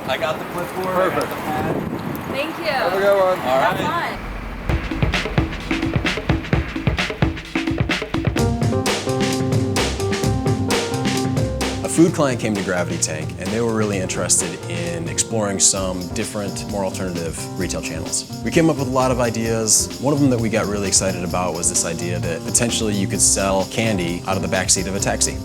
I got the clipboard. Perfect. I got the pad. Thank you. Have a good one. All right. Have fun. A food client came to Gravity Tank and they were really interested in exploring some different, more alternative retail channels. We came up with a lot of ideas. One of them that we got really excited about was this idea that potentially you could sell candy out of the backseat of a taxi.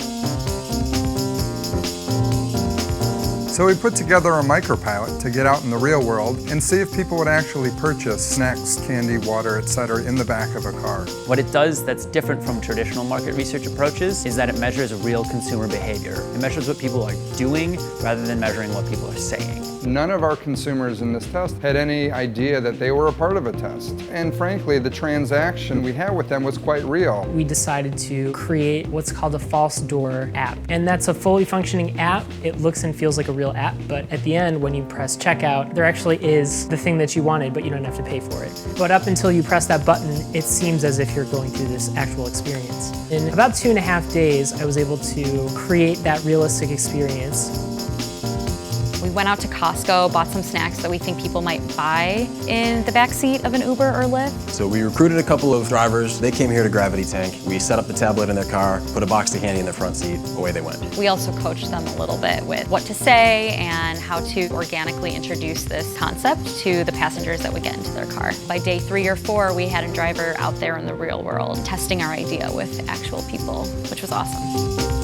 So we put together a micropilot to get out in the real world and see if people would actually purchase snacks, candy, water, etc. in the back of a car. What it does that's different from traditional market research approaches is that it measures real consumer behavior. It measures what people are doing rather than measuring what people are saying. None of our consumers in this test had any idea that they were a part of a test. And frankly, the transaction we had with them was quite real. We decided to create what's called a false door app. And that's a fully functioning app. It looks and feels like a real app, but at the end, when you press checkout, there actually is the thing that you wanted, but you don't have to pay for it. But up until you press that button, it seems as if you're going through this actual experience. In about 2.5 days, I was able to create that realistic experience. We went out to Costco, bought some snacks that we think people might buy in the backseat of an Uber or Lyft. So we recruited a couple of drivers. They came here to Gravity Tank. We set up the tablet in their car, put a box of candy in their front seat, away they went. We also coached them a little bit with what to say and how to organically introduce this concept to the passengers that would get into their car. By day 3 or 4, we had a driver out there in the real world testing our idea with actual people, which was awesome.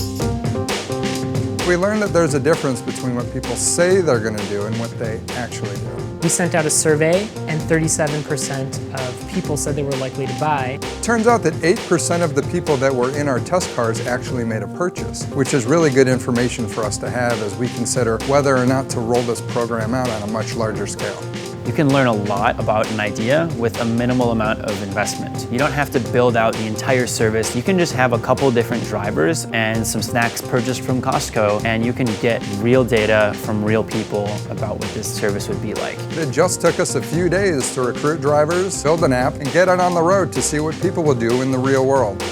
We learned that there's a difference between what people say they're going to do and what they actually do. We sent out a survey, and 37% of people said they were likely to buy. Turns out that 8% of the people that were in our test cars actually made a purchase, which is really good information for us to have as we consider whether or not to roll this program out on a much larger scale. You can learn a lot about an idea with a minimal amount of investment. You don't have to build out the entire service. You can just have a couple different drivers and some snacks purchased from Costco, and you can get real data from real people about what this service would be like. It just took us a few days to recruit drivers, build an app, and get it on the road to see what people will do in the real world.